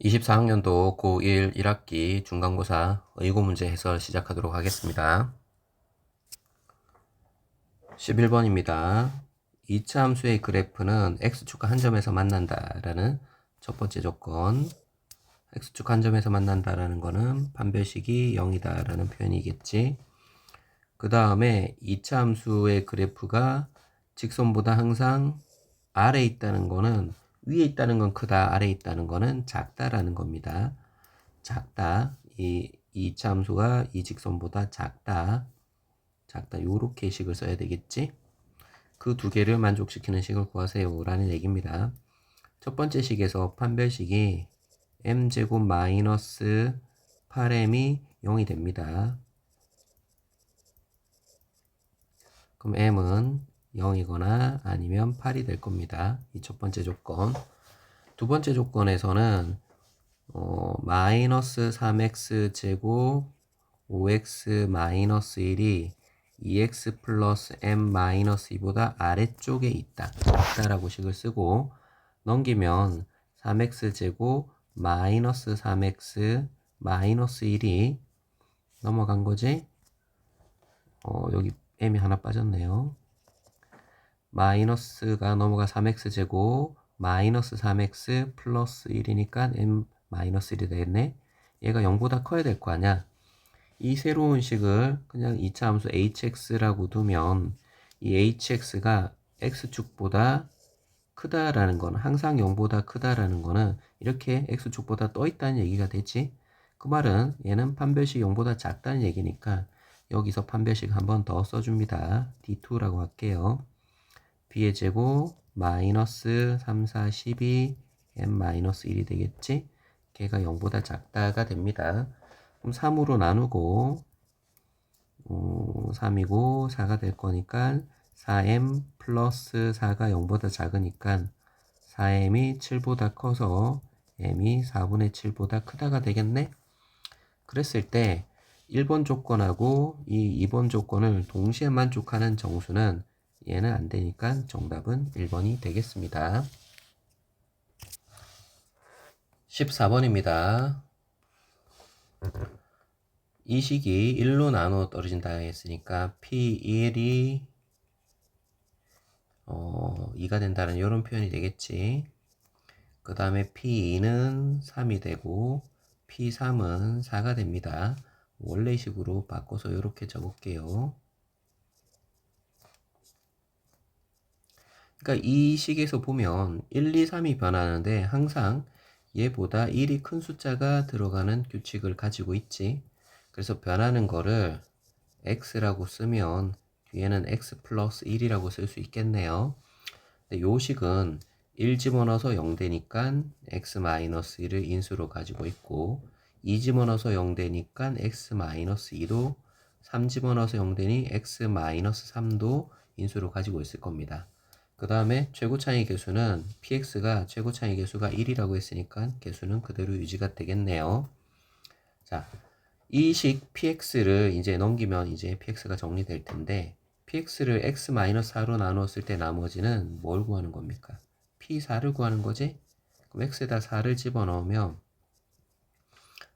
24학년도 고1 1학기 중간고사 의고문제 해설 시작하도록 하겠습니다. 11번입니다. 2차 함수의 그래프는 x축과 한 점에서 만난다라는 첫 번째 조건. x축 한 점에서 만난다라는 거는 판별식이 0이다라는 표현이겠지. 그 다음에 2차 함수의 그래프가 직선보다 항상 아래에 있다는 거는, 위에 있다는 건 크다, 아래에 있다는 거는 작다라는 겁니다. 작다. 이 2차 함수가 이 직선보다 작다. 요렇게 식을 써야 되겠지. 그 두 개를 만족시키는 식을 구하세요 라는 얘기입니다. 첫 번째 식에서 판별식이 m제곱 마이너스 8m이 0이 됩니다. 그럼 m은 0이거나 아니면 8이 될 겁니다. 이 첫 번째 조건. 두 번째 조건에서는 마이너스 3x 제곱 5x 마이너스 1이 2x 플러스 m 마이너스 2보다 아래쪽에 있다. 라고 식을 쓰고 넘기면 3x 제곱 마이너스 3x 마이너스 1이 넘어간 거지? 여기 m이 하나 빠졌네요. 마이너스가 넘어가 3x 제곱 마이너스 3x 플러스 1이니까 m 마이너스 1이 되겠네. 얘가 0보다 커야 될 거 아니야. 이 새로운 식을 그냥 2차 함수 hx라고 두면 이 hx가 x축보다 크다라는 건, 항상 0보다 크다라는 거는 이렇게 x축보다 떠 있다는 얘기가 되지. 그 말은 얘는 판별식 0보다 작다는 얘기니까 여기서 판별식 한 번 더 써줍니다. d2라고 할게요. b의 제곱 마이너스 3, 4, 12 m 마이너스 1이 되겠지. 걔가 0보다 작다가 됩니다. 그럼 3으로 나누고 3이고 4가 될 거니까 4m 플러스 4가 0보다 작으니까 4m이 7보다 커서 m이 4분의 7보다 크다가 되겠네. 그랬을 때 1번 조건하고 이 2번 조건을 동시에 만족하는 정수는 얘는 안 되니까 정답은 1번이 되겠습니다. 14번입니다. 이 식이 1로 나누어 떨어진다 했으니까 P1이 2가 된다는 이런 표현이 되겠지. 그 다음에 P2는 3이 되고 P3은 4가 됩니다. 원래 식으로 바꿔서 이렇게 적을게요. 그러니까 이 식에서 보면 1, 2, 3이 변하는데 항상 얘보다 1이 큰 숫자가 들어가는 규칙을 가지고 있지. 그래서 변하는 거를 x라고 쓰면 뒤에는 x 플러스 1이라고 쓸 수 있겠네요. 근데 요 식은 1 집어넣어서 0 되니까 x 마이너스 1을 인수로 가지고 있고 2 집어넣어서 0 되니까 x 마이너스 2도 3 집어넣어서 0 되니 x 마이너스 3도 인수로 가지고 있을 겁니다. 그 다음에 최고차이 계수는 px가 최고차이 계수가 1이라고 했으니까 계수는 그대로 유지가 되겠네요. 자, 이 식 px를 이제 넘기면 이제 px가 정리될 텐데 px를 x-4로 나누었을 때 나머지는 뭘 구하는 겁니까? p4를 구하는 거지? 그럼 x에다 4를 집어넣으면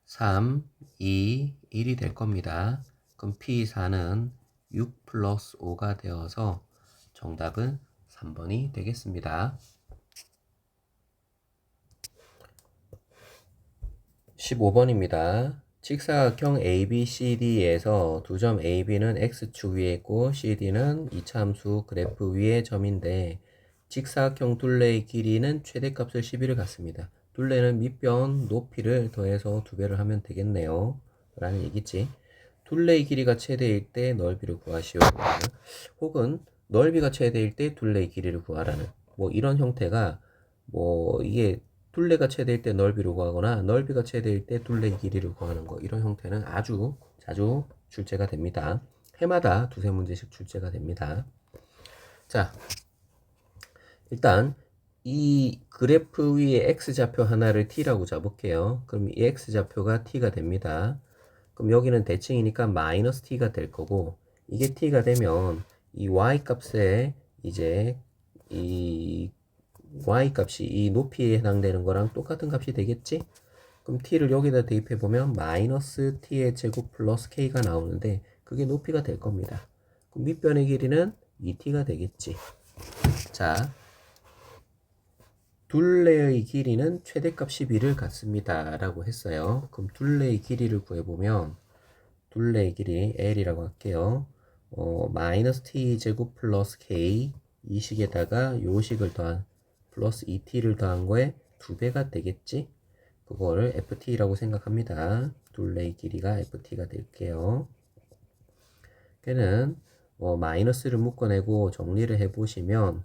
3, 2, 1이 될 겁니다. 그럼 p4는 6 플러스 5가 되어서 정답은 3번이 되겠습니다. 15번입니다. 직사각형 ABCD에서 두 점 AB는 X축 위에 있고 CD는 이차함수 그래프 위의 점인데 직사각형 둘레의 길이는 최대값을 12를 갖습니다. 둘레는 밑변 높이를 더해서 2배를 하면 되겠네요. 라는 얘기지. 둘레의 길이가 최대일 때 넓이를 구하시오. 혹은 넓이가 최대일 때 둘레의 길이를 구하라는 뭐 이런 형태가 뭐 이게 둘레가 최대일 때 넓이를 구하거나 넓이가 최대일 때 둘레의 길이를 구하는 거 이런 형태는 아주 자주 출제가 됩니다. 해마다 두세 문제씩 출제가 됩니다. 자, 일단 이 그래프 위에 x좌표 하나를 t라고 잡을게요. 그럼 이 x좌표가 t가 됩니다. 그럼 여기는 대칭이니까 마이너스 t가 될 거고 이게 t가 되면 이 y 값에 이제 이 y 값이 이 높이에 해당되는 거랑 똑같은 값이 되겠지? 그럼 t를 여기다 대입해 보면 마이너스 t의 제곱 플러스 k가 나오는데 그게 높이가 될 겁니다. 그럼 밑변의 길이는 2t가 되겠지. 자, 둘레의 길이는 최대값 11을 갖습니다 라고 했어요. 그럼 둘레의 길이를 구해보면 둘레의 길이 L이라고 할게요. 마이너스 t 제곱 플러스 k 이 식에다가 요 식을 더한 플러스 2t를 더한 거에 2배가 되겠지. 그거를 ft라고 생각합니다. 둘레의 길이가 ft가 될게요. 걔는 마이너스를 묶어내고 정리를 해보시면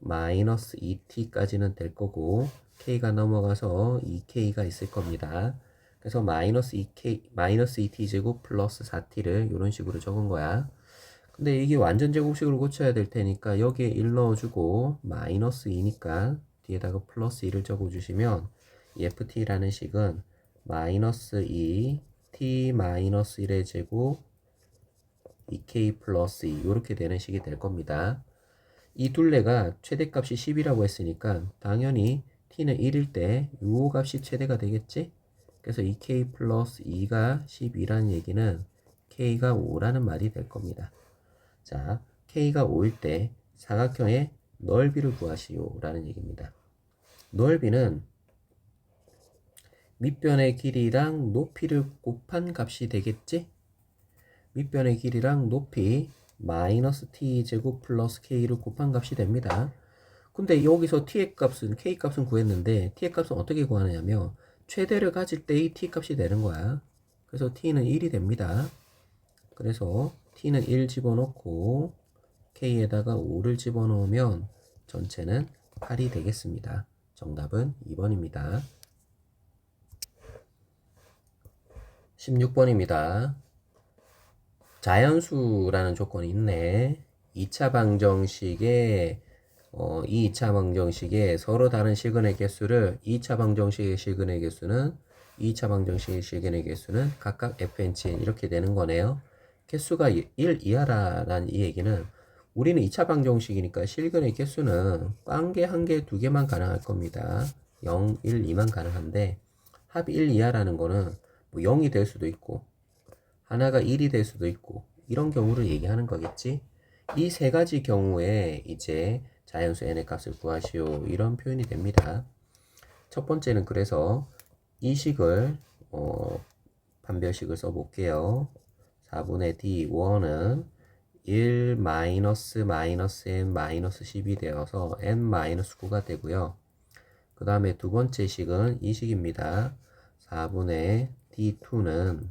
마이너스 2t까지는 될 거고 k가 넘어가서 2k가 있을 겁니다. 그래서 마이너스 2t 제곱 플러스 4t를 이런 식으로 적은 거야. 근데 이게 완전 제곱식으로 고쳐야 될 테니까 여기에 1 넣어주고 마이너스 2니까 뒤에다가 플러스 2를 적어주시면 이 ft라는 식은 마이너스 2 t 마이너스 1의 제곱 2k 플러스 2 이렇게 되는 식이 될 겁니다. 이 둘레가 최대값이 10이라고 했으니까 당연히 t는 1일 때 요 값이 최대가 되겠지? 그래서 2k 플러스 2가 12라는 얘기는 k가 5라는 말이 될 겁니다. 자, k가 5일 때 사각형의 넓이를 구하시오 라는 얘기입니다. 넓이는 밑변의 길이랑 높이를 곱한 값이 되겠지? 밑변의 길이랑 높이 마이너스 t 제곱 플러스 k를 곱한 값이 됩니다. 근데 여기서 t의 값은 k 값은 구했는데 t의 값은 어떻게 구하느냐면 최대를 가질 때의 t 값이 되는 거야. 그래서 t는 1이 됩니다. 그래서 t는 1 집어넣고 k에다가 5를 집어넣으면 전체는 8이 되겠습니다. 정답은 2번입니다. 16번입니다. 자연수라는 조건이 있네. 2차 방정식에 이 2차 방정식에 서로 다른 시그널 개수를 2차 방정식의 시그널 개수는 2차 방정식의 시그널 개수는 각각 fnCn 이렇게 되는 거네요. 개수가 1 이하라는 이 얘기는 우리는 2차 방정식이니까 시그널 개수는 꽝개 1개, 2개만 가능할 겁니다. 0, 1, 2만 가능한데 합이 1 이하라는 거는 뭐 0이 될 수도 있고 하나가 1이 될 수도 있고 이런 경우를 얘기하는 거겠지. 이 세 가지 경우에 이제 자연수 n의 값을 구하시오 이런 표현이 됩니다. 첫 번째는 그래서 이 식을 판별식을 써볼게요. 4분의 d1은 1 마이너스 n 마이너스 10이 되어서 n 마이너스 9가 되고요. 그 다음에 두 번째 식은 이 식입니다. 4분의 d2는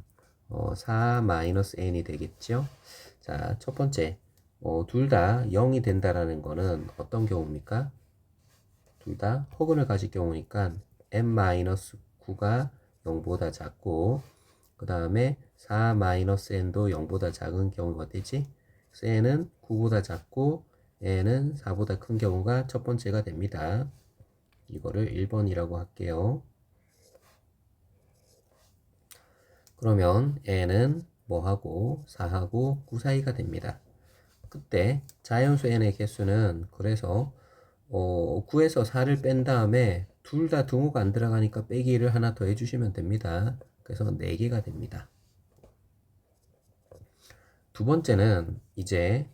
4 마이너스 n이 되겠죠. 자, 첫 번째 둘 다 0이 된다라는 거는 어떤 경우입니까? 둘 다 허근을 가질 경우니까 n-9가 0보다 작고 그 다음에 4-n도 0보다 작은 경우가 되지. 그래서 n은 9보다 작고 n은 4보다 큰 경우가 첫 번째가 됩니다. 이거를 1번이라고 할게요. 그러면 n은 뭐하고 4하고 9 사이가 됩니다. 그때 자연수 n의 개수는 그래서 9에서 4를 뺀 다음에 둘 다 등호가 안 들어가니까 빼기를 하나 더 해주시면 됩니다. 그래서 4개가 됩니다. 두 번째는 이제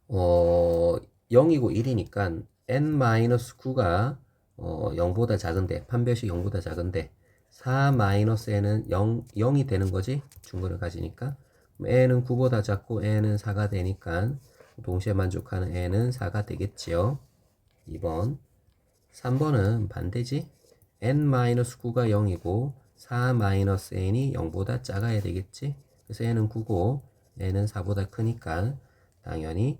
0이고 1이니까 n-9가 0보다 작은데 판별식 0보다 작은데 4-n은 0이 되는 거지. 중근을 가지니까 n은 9보다 작고 n은 4가 되니까 동시에 만족하는 n은 4가 되겠지요. 2번 3번은 반대지. n-9가 0이고 4-n이 0보다 작아야 되겠지. 그래서 n은 9고 n은 4보다 크니까 당연히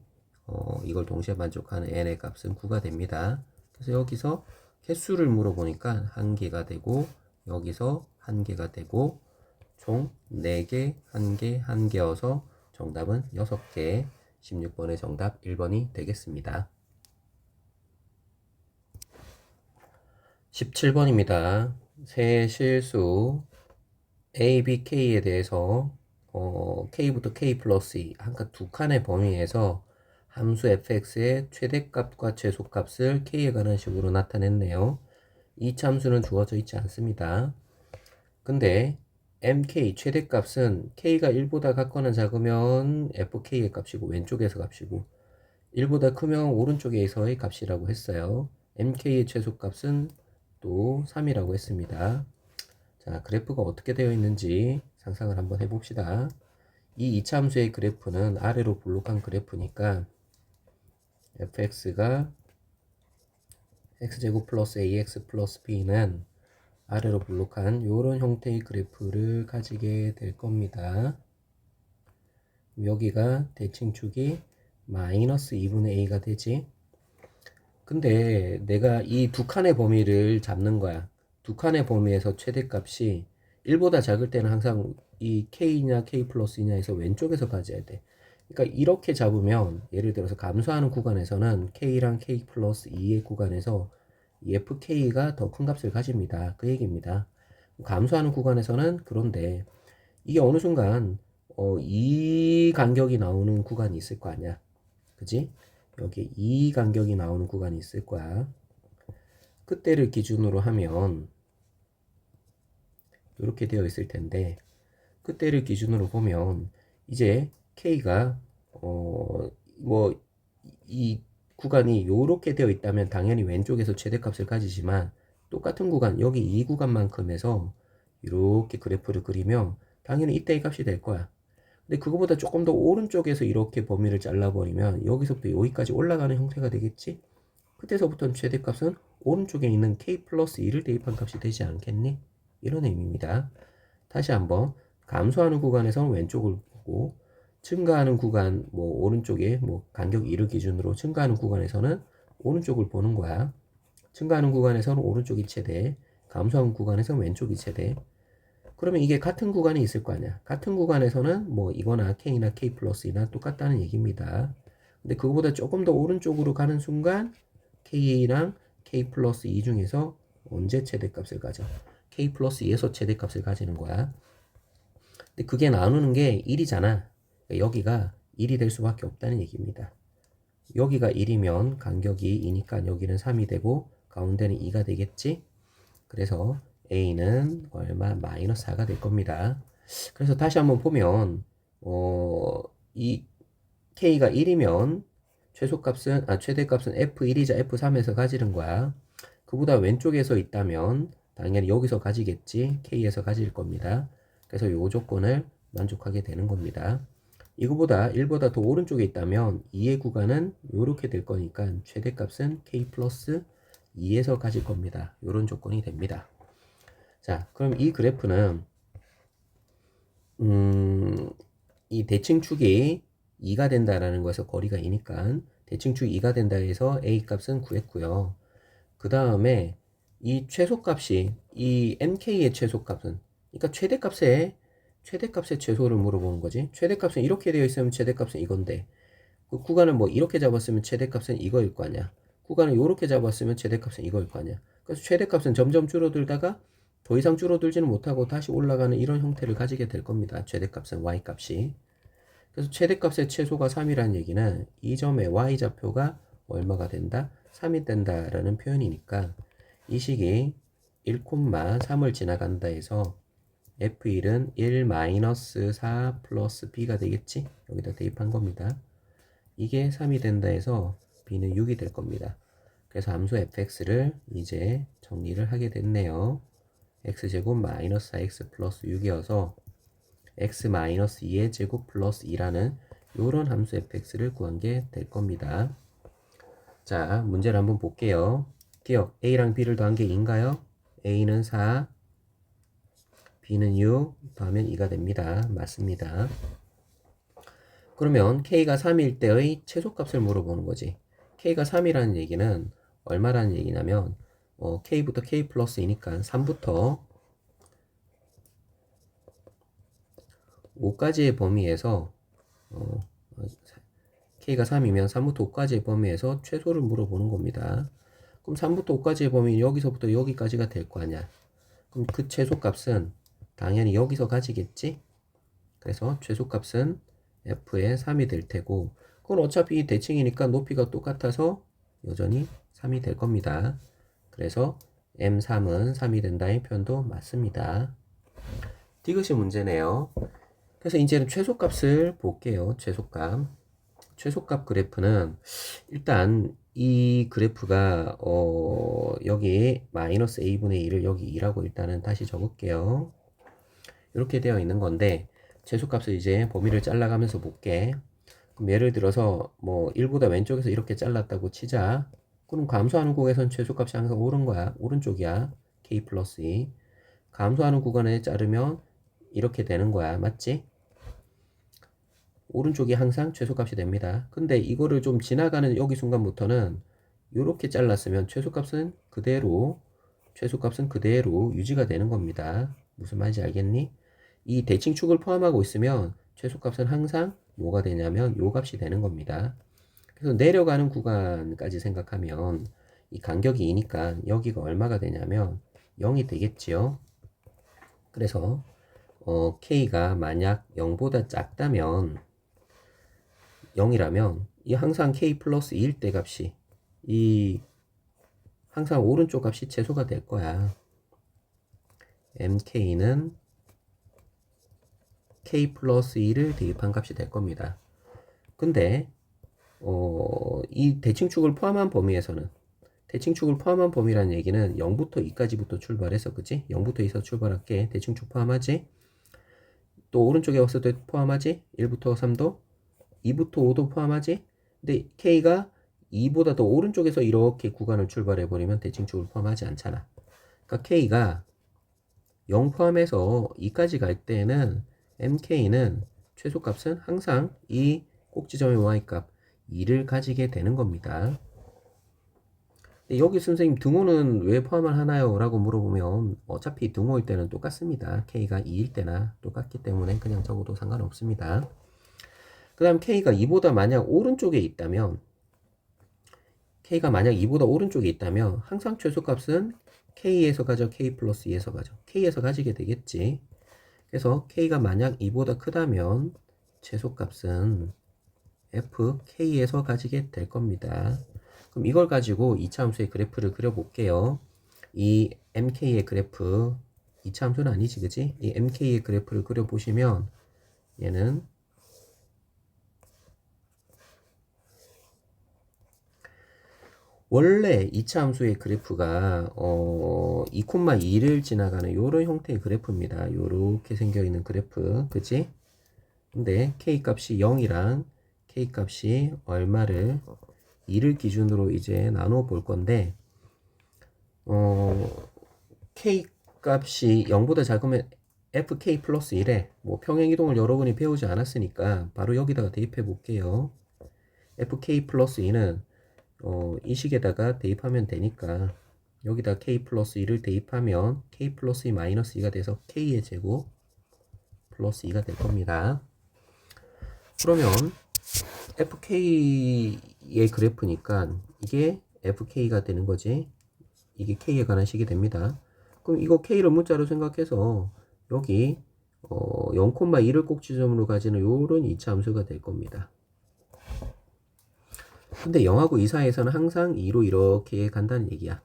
이걸 동시에 만족하는 n의 값은 9가 됩니다. 그래서 여기서 개수를 물어보니까 1개가 되고 여기서 1개가 되고 총 4개, 1개, 1개여서 정답은 6개. 16번의 정답 1번이 되겠습니다. 17번입니다. 세 실수 A, B, K에 대해서 K부터 K 플러스 2 한칸 두 칸의 범위에서 함수 fx의 최대값과 최소값을 K에 관한 식으로 나타냈네요. 이 참수는 주어져 있지 않습니다. 근데 mk 최대값은 k가 1보다 같거나 작으면 fk의 값이고 왼쪽에서 값이고 1보다 크면 오른쪽에서의 값이라고 했어요. mk의 최소값은 또 3이라고 했습니다. 자, 그래프가 어떻게 되어 있는지 상상을 한번 해봅시다. 이 이차함수의 그래프는 아래로 볼록한 그래프니까 fx가 x제곱 플러스 ax 플러스 b는 아래로 볼록한 이런 형태의 그래프를 가지게 될 겁니다. 여기가 대칭축이 마이너스 2분의 a가 되지. 근데 내가 이 두 칸의 범위를 잡는 거야. 두 칸의 범위에서 최대값이 1보다 작을 때는 항상 이 k냐 k 플러스 2냐에서 왼쪽에서 가져야 돼. 그러니까 이렇게 잡으면 예를 들어서 감소하는 구간에서는 k랑 k 플러스 2의 구간에서 이 fk가 더 큰 값을 가집니다. 그 얘기입니다. 감소하는 구간에서는 그런데 이게 어느 순간 이 간격이 나오는 구간이 있을 거 아니야. 그지? 여기 이 간격이 나오는 구간이 있을 거야. 그때를 기준으로 하면 이렇게 되어 있을 텐데 그때를 기준으로 보면 이제 K가 뭐 이 구간이 이렇게 되어 있다면 당연히 왼쪽에서 최대값을 가지지만 똑같은 구간 여기 이 구간만큼에서 이렇게 그래프를 그리면 당연히 이때의 값이 될 거야. 근데 그거보다 조금 더 오른쪽에서 이렇게 범위를 잘라버리면 여기서부터 여기까지 올라가는 형태가 되겠지? 그때서부터는 최대값은 오른쪽에 있는 k 플러스 2를 대입한 값이 되지 않겠니? 이런 의미입니다. 다시 한번 감소하는 구간에서는 왼쪽을 보고 증가하는 구간 뭐 오른쪽에 뭐 간격 2를 기준으로 증가하는 구간에서는 오른쪽을 보는 거야. 증가하는 구간에서는 오른쪽이 최대, 감소하는 구간에서는 왼쪽이 최대. 그러면 이게 같은 구간이 있을 거 아니야. 같은 구간에서는 뭐 이거나 k나 k 플러스 2나 똑같다는 얘기입니다. 근데 그거보다 조금 더 오른쪽으로 가는 순간 k랑 k 플러스 2 중에서 언제 최대값을 가져? k 플러스 2에서 최대값을 가지는 거야. 근데 그게 나누는 게 1이잖아. 여기가 1이 될 수밖에 없다는 얘기입니다. 여기가 1이면 간격이 2니까 여기는 3이 되고 가운데는 2가 되겠지? 그래서 a는 얼마? 마이너스 4가 될 겁니다. 그래서 다시 한번 보면 이 k가 1이면 최대값은 f1이자 f3에서 가지는 거야. 그보다 왼쪽에서 있다면 당연히 여기서 가지겠지. k에서 가질 겁니다. 그래서 요 조건을 만족하게 되는 겁니다. 이거보다 1보다 더 오른쪽에 있다면 2의 구간은 이렇게 될 거니까 최대값은 k 플러스 2에서 가질 겁니다. 이런 조건이 됩니다. 자, 그럼 이 그래프는 이 대칭축이 2가 된다라는 거에서 거리가 2니까 대칭축 2가 된다 해서 a 값은 구했고요. 그 다음에 이 최소값이 이 mk의 최소값은 그러니까 최대값의 최소를 물어보는 거지. 최대값은 이렇게 되어 있으면 최대값은 이건데 그 구간을 뭐 이렇게 잡았으면 최대값은 이거일 거 아니야. 구간을 이렇게 잡았으면 최대값은 이거일 거 아니야. 그래서 최대값은 점점 줄어들다가 더 이상 줄어들지는 못하고 다시 올라가는 이런 형태를 가지게 될 겁니다. 최대값은 y값이. 그래서 최대값의 최소가 3이라는 얘기는 이 점의 y좌표가 얼마가 된다? 3이 된다라는 표현이니까 이 식이 1,3을 지나간다 해서 f1은 1-4 플러스 b가 되겠지? 여기다 대입한 겁니다. 이게 3이 된다 해서 b는 6이 될 겁니다. 그래서 함수 fx를 이제 정리를 하게 됐네요. x제곱 마이너스 4x 플러스 6이어서 x 마이너스 2의 제곱 플러스 2라는 요런 함수 fx를 구한 게 될 겁니다. 자, 문제를 한번 볼게요. 기억, a랑 b를 더한 게 2인가요? a는 4, b는 6, 더하면 2가 됩니다. 맞습니다. 그러면 k가 3일 때의 최소값을 물어보는 거지. k가 3이라는 얘기는 얼마라는 얘기냐면 k부터 k 플러스 2니까 3부터 5까지의 범위에서 k가 3이면 3부터 5까지의 범위에서 최소를 물어보는 겁니다. 그럼 3부터 5까지의 범위는 여기서부터 여기까지가 될 거 아니야. 그럼 그 최소값은 당연히 여기서 가지겠지? 그래서 최소값은 f의 3이 될 테고 그건 어차피 대칭이니까 높이가 똑같아서 여전히 3이 될 겁니다. 그래서 M3은 3이 된다의 표현도 맞습니다. 디귿이 문제네요. 그래서 이제는 최소값을 볼게요. 최소값. 최소값 그래프는 일단 이 그래프가 여기 마이너스 a분의 1을 여기 2라고 일단은 다시 적을게요. 이렇게 되어 있는 건데 최소값을 이제 범위를 잘라가면서 볼게. 그럼 예를 들어서 뭐 1보다 왼쪽에서 이렇게 잘랐다고 치자. 그럼 감소하는 구간에서는 최소값이 항상 오른쪽이야. k 플러스 2. 감소하는 구간에 자르면 이렇게 되는 거야. 맞지? 오른쪽이 항상 최소값이 됩니다. 근데 이거를 좀 지나가는 여기 순간부터는 이렇게 잘랐으면 최소값은 그대로 유지가 되는 겁니다. 무슨 말인지 알겠니? 이 대칭축을 포함하고 있으면 최소값은 항상 뭐가 되냐면 요 값이 되는 겁니다. 그래서 내려가는 구간까지 생각하면 이 간격이 2니까 여기가 얼마가 되냐면 0이 되겠지요. 그래서 k가 만약 0보다 작다면 0이라면 이 항상 k 플러스 2일 때 값이 이 항상 오른쪽 값이 최소가 될 거야. mk는 k 플러스 2를 대입한 값이 될 겁니다. 근데 이 대칭축을 포함한 범위에서는 대칭축을 포함한 범위라는 얘기는 0부터 2까지부터 출발해서 그치? 0부터 2에서 출발할게. 대칭축 포함하지? 또 오른쪽에 왔을 때 포함하지? 1부터 3도 2부터 5도 포함하지? 근데 K가 2보다 더 오른쪽에서 이렇게 구간을 출발해 버리면 대칭축을 포함하지 않잖아. 그러니까 K가 0 포함해서 2까지 갈 때는 MK는 최소값은 항상 이 꼭지점의 Y값 2를 가지게 되는 겁니다. 여기 선생님 등호는 왜 포함을 하나요? 라고 물어보면 어차피 등호일 때는 똑같습니다. K가 2일 때나 똑같기 때문에 그냥 적어도 상관없습니다. 그 다음 K가 2보다 만약 오른쪽에 있다면 항상 최소값은 K에서 가져 K 플러스 2에서 가져 K에서 가지게 되겠지. 그래서 K가 만약 2보다 크다면 최소값은 FK에서 가지게 될 겁니다. 그럼 이걸 가지고 2차 함수의 그래프를 그려볼게요. 이 MK의 그래프 2차 함수는 아니지 그지? 이 MK의 그래프를 그려보시면 얘는 원래 2차 함수의 그래프가 2,2를 지나가는 요런 형태의 그래프입니다. 요렇게 생겨있는 그래프 그치? 근데 K값이 0이랑 K값이 얼마를 2를 기준으로 이제 나눠 볼 건데 K값이 0보다 작으면 FK 플러스 1에 뭐 평행이동을 여러분이 배우지 않았으니까 바로 여기다가 대입해 볼게요. FK 플러스 2는 이 식에다가 대입하면 되니까 여기다 k 플러스 2를 대입하면 k 플러스 2 마이너스 2가 돼서 k의 제곱 플러스 2가 될 겁니다. 그러면 fk의 그래프니까 이게 fk가 되는 거지. 이게 k에 관한 식이 됩니다. 그럼 이거 k를 문자로 생각해서 여기 0,2를 꼭지점으로 가지는 요런 2차 함수가 될 겁니다. 근데 0하고 2 사이에서는 항상 2로 이렇게 간다는 얘기야.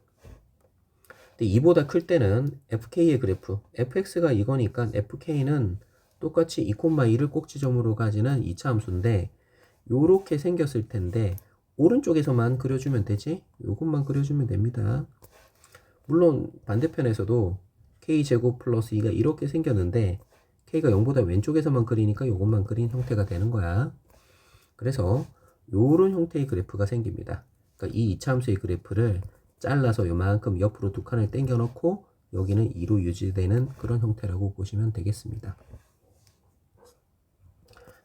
근데 2보다 클 때는 fk의 그래프, fx가 이거니까 fk는 똑같이 2,2를 꼭지점으로 가지는 2차 함수인데 요렇게 생겼을 텐데 오른쪽에서만 그려주면 되지? 요것만 그려주면 됩니다. 물론 반대편에서도 k제곱 플러스 2가 이렇게 생겼는데 k가 0보다 왼쪽에서만 그리니까 요것만 그린 형태가 되는 거야. 그래서 요런 형태의 그래프가 생깁니다. 그러니까 이 2차 함수의 그래프를 잘라서 요만큼 옆으로 두 칸을 당겨 놓고 여기는 2로 유지되는 그런 형태라고 보시면 되겠습니다.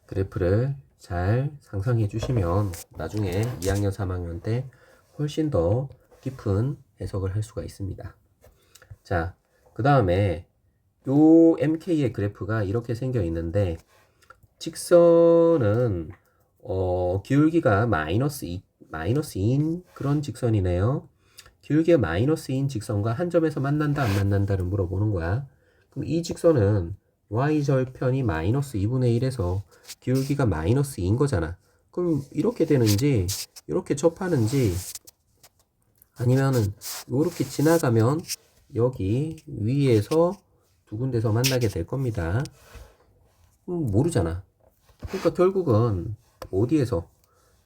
그래프를 잘 상상해 주시면 나중에 2학년 3학년 때 훨씬 더 깊은 해석을 할 수가 있습니다. 자, 그 다음에 요 MK의 그래프가 이렇게 생겨 있는데 직선은 기울기가 마이너스 2인 그런 직선이네요. 기울기가 마이너스 2인 직선과 한 점에서 만난다 안 만난다를 물어보는 거야. 그럼 이 직선은 y절편이 마이너스 2분의 1에서 기울기가 마이너스 2인 거잖아. 그럼 이렇게 되는지 이렇게 접하는지 아니면은 요렇게 지나가면 여기 위에서 두 군데서 만나게 될 겁니다. 모르잖아. 그러니까 결국은 어디에서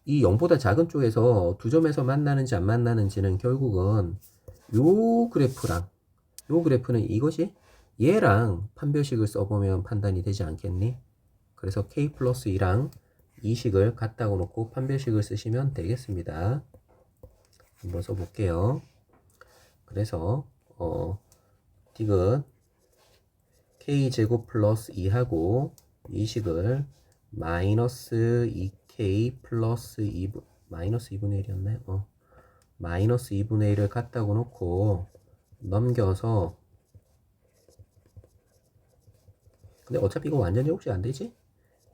이 0보다 작은 쪽에서 두 점에서 만나는지 안 만나는지는 결국은 요 그래프랑 요 그래프는 이것이 얘랑 판별식을 써보면 판단이 되지 않겠니? 그래서 k 플러스 2랑 이 식을 갖다고 놓고 판별식을 쓰시면 되겠습니다. 한번 써볼게요. 그래서 디귿 k제곱 플러스 2하고 이 식을 마이너스 2k 플러스 2분 마이너스 2분의 1이었나요? 마이너스 2분의 1을 갖다고 놓고 넘겨서, 근데 어차피 이거 완전히 혹시 안 되지?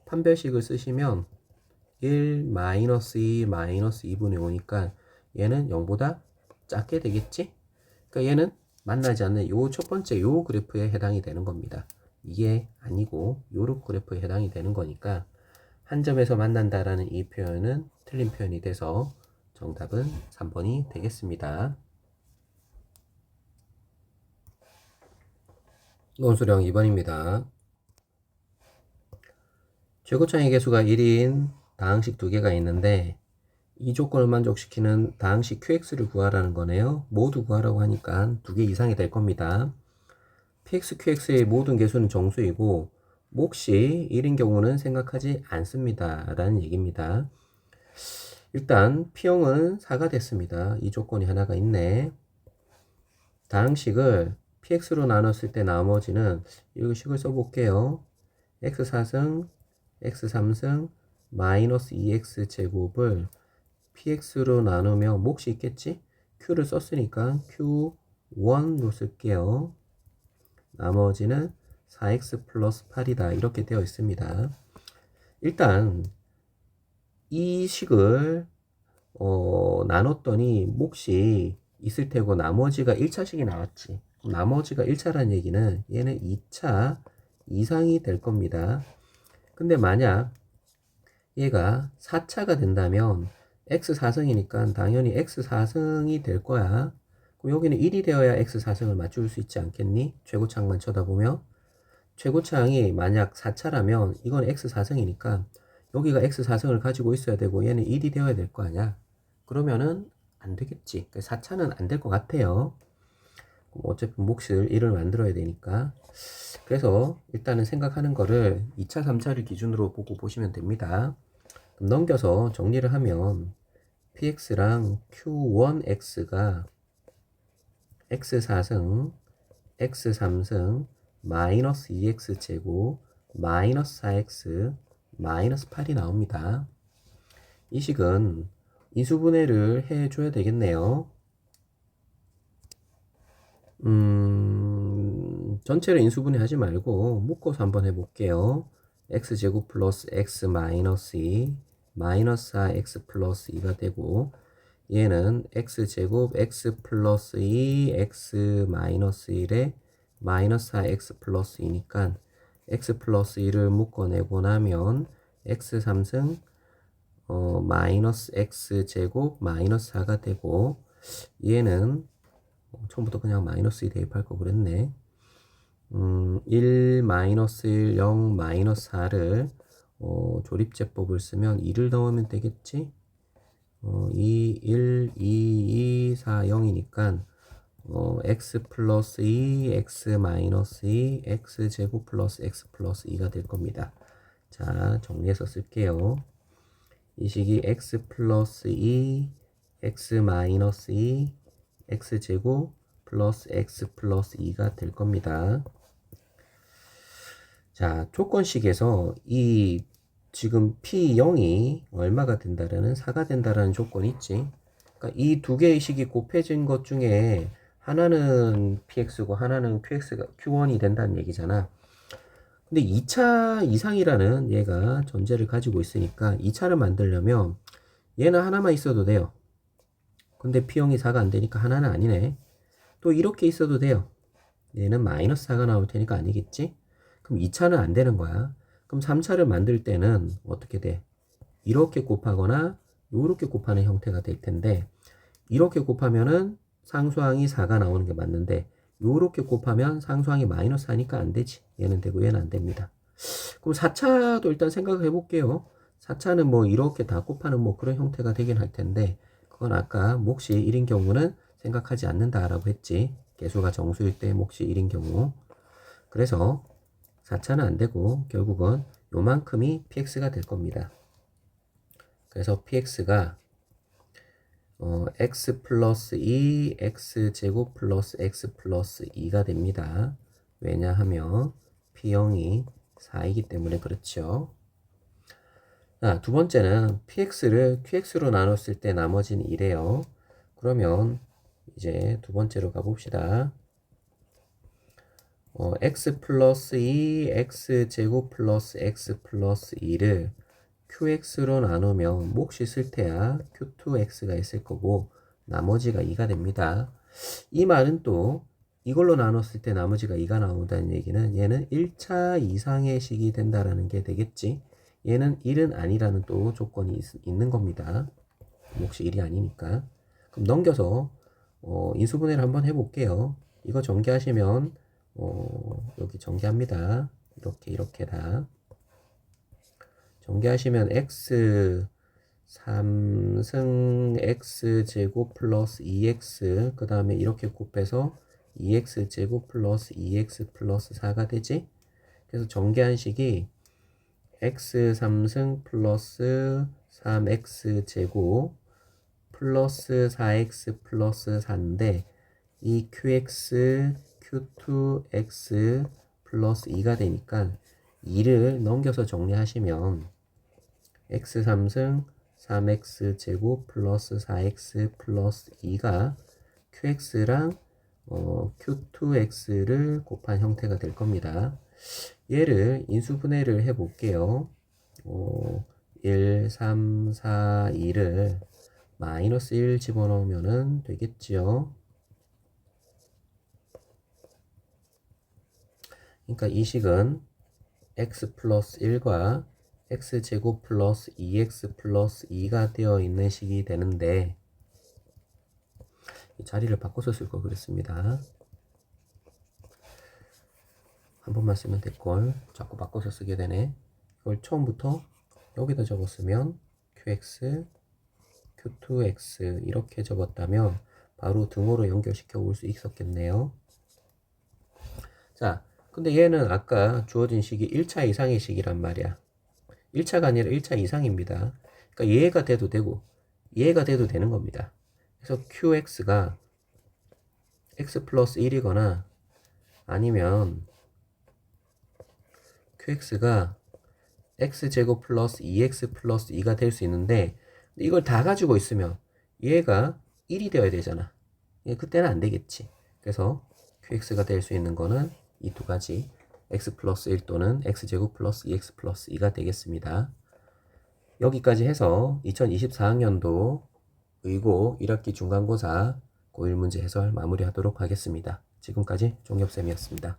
판별식을 쓰시면 1 마이너스 2 마이너스 2분의 5니까 얘는 0보다 작게 되겠지? 그러니까 얘는 만나지 않는 요 첫 번째 요 그래프에 해당이 되는 겁니다. 이게 아니고 요런 그래프에 해당이 되는 거니까 한 점에서 만난다라는 이 표현은 틀린 표현이 돼서 정답은 3번이 되겠습니다. 논술형 2번입니다. 최고차의 개수가 1인 다항식 두 개가 있는데 이 조건을 만족시키는 다항식 QX를 구하라는 거네요. 모두 구하라고 하니까 두 개 이상이 될 겁니다. PX, QX의 모든 개수는 정수이고 몫이 1인 경우는 생각하지 않습니다. 라는 얘기입니다. 일단 P형은 4가 됐습니다. 이 조건이 하나가 있네. 다항식을 PX로 나눴을 때 나머지는 이 식을 써볼게요. X4승, X3승, 마이너스 2X 제곱을 PX로 나누면 몫이 있겠지? Q를 썼으니까 Q1로 쓸게요. 나머지는 4X 플러스 8이다. 이렇게 되어 있습니다. 일단 이 식을 나눴더니 몫이 있을 테고 나머지가 1차식이 나왔지. 나머지가 1차라는 얘기는 얘는 2차 이상이 될 겁니다. 근데 만약 얘가 4차가 된다면 x4승이니까 당연히 x4승이 될 거야. 그럼 여기는 1이 되어야 x4승을 맞출 수 있지 않겠니? 최고창만 쳐다보면 최고창이 만약 4차라면 이건 x4승이니까 여기가 x4승을 가지고 있어야 되고 얘는 1이 되어야 될 거 아니야. 그러면은 안 되겠지. 4차는 안 될 것 같아요. 어차피 몫을 1을 만들어야 되니까. 그래서 일단은 생각하는 거를 2차, 3차를 기준으로 보고 보시면 됩니다. 그럼 넘겨서 정리를 하면 px랑 q1x가 x4승, x3승, 마이너스 2x 제곱, 마이너스 4x, 마이너스 8이 나옵니다. 이 식은 인수분해를 해줘야 되겠네요. 전체를 인수분해 하지 말고 묶어서 한번 해볼게요. x제곱 플러스 x 마이너스 2 마이너스 4x 플러스 2가 되고 얘는 x제곱 x 플러스 2 x 마이너스 1에 마이너스 4x 플러스 2니까 x 플러스 2를 묶어내고 나면 x3승 마이너스 x제곱 마이너스 4가 되고 얘는 처음부터 그냥 마이너스 2 대입할 거 그랬네. 1 마이너스 1 0 마이너스 4를 조립제법을 쓰면 2를 넣으면 되겠지. 2 1 2 2 4 0이니까 x 플러스 2 x 마이너스 2 x 제곱 플러스 x 플러스 2가 될 겁니다. 자, 정리해서 쓸게요. 이 식이 x 플러스 2 x 마이너스 2 x 제곱 플러스 x 플러스 2가 될 겁니다. 자, 조건식에서 이 지금 P0이 얼마가 된다라는 4가 된다라는 조건이 있지. 그러니까 이 두 개의 식이 곱해진 것 중에 하나는 PX고 하나는 Q1이 된다는 얘기잖아. 근데 2차 이상이라는 얘가 전제를 가지고 있으니까 2차를 만들려면 얘는 하나만 있어도 돼요. 근데 P형이 4가 안 되니까 하나는 아니네. 또 이렇게 있어도 돼요. 얘는 마이너스 4가 나올 테니까 아니겠지? 그럼 2차는 안 되는 거야. 그럼 3차를 만들 때는 어떻게 돼? 이렇게 곱하거나 이렇게 곱하는 형태가 될 텐데 이렇게 곱하면은 상수항이 4가 나오는 게 맞는데 요렇게 곱하면 상수항이 마이너스 하니까 안 되지. 얘는 되고 얘는 안 됩니다. 그럼 4차도 일단 생각해 볼게요. 4차는 뭐 이렇게 다 곱하는 뭐 그런 형태가 되긴 할 텐데 그건 아까 몫이 1인 경우는 생각하지 않는다라고 했지. 개수가 정수일 때 몫이 1인 경우. 그래서 4차는 안 되고 결국은 요만큼이 px가 될 겁니다. 그래서 px가 x 플러스 2, x제곱 플러스 x 플러스 2가 됩니다. 왜냐하면 p형이 4이기 때문에 그렇죠. 자, 두 번째는 px를 qx로 나눴을 때 나머지는 2래요. 그러면 이제 두 번째로 가봅시다. x 플러스 2, x제곱 플러스 x 플러스 2를 qx로 나누면 몫이 쓸 테야 q2x가 있을 거고 나머지가 2가 됩니다. 이 말은 또 이걸로 나눴을 때 나머지가 2가 나온다는 얘기는 얘는 1차 이상의 식이 된다라는 게 되겠지. 얘는 1은 아니라는 또 조건이 있는 겁니다. 몫이 1이 아니니까. 그럼 넘겨서 인수분해를 한번 해볼게요. 이거 전개하시면 여기 전개합니다. 이렇게 다 전개하시면 x 3승 x제곱 플러스 2x 그 다음에 이렇게 곱해서 2x제곱 플러스 2x 플러스 4가 되지. 그래서 전개한 식이 x 3승 플러스 3x제곱 플러스 4x 플러스 4인데 이 qx q2x 플러스 2가 되니까 2를 넘겨서 정리하시면 x 3승 3x 제곱 플러스 4x 플러스 2가 qx랑 q2x를 곱한 형태가 될 겁니다. 얘를 인수분해를 해 볼게요. 1, 3, 4, 2를 마이너스 1 집어넣으면 되겠죠. 그러니까 이 식은 x 플러스 1과 x제곱 플러스 2x 플러스 2가 되어 있는 식이 되는데 이 자리를 바꿔서 쓸 걸 그랬습니다. 한 번만 쓰면 될걸 자꾸 바꿔서 쓰게 되네. 이걸 처음부터 여기다 적었으면 qx, q2x 이렇게 적었다면 바로 등호로 연결시켜 올 수 있었겠네요. 자, 근데 얘는 아까 주어진 식이 1차 이상의 식이란 말이야. 1차가 아니라 1차 이상입니다. 그러니까 얘가 돼도 되고 얘가 돼도 되는 겁니다. 그래서 qx가 x 플러스 1이거나 아니면 qx가 x제곱 플러스 2x 플러스 2가 될 수 있는데 이걸 다 가지고 있으면 얘가 1이 되어야 되잖아. 그때는 안 되겠지. 그래서 qx가 될 수 있는 거는 이 두 가지 x 플러스 1 또는 x제곱 플러스 2x 플러스 2가 되겠습니다. 여기까지 해서 2024학년도 의고 1학기 중간고사 고1 문제 해설 마무리하도록 하겠습니다. 지금까지 종엽쌤이었습니다.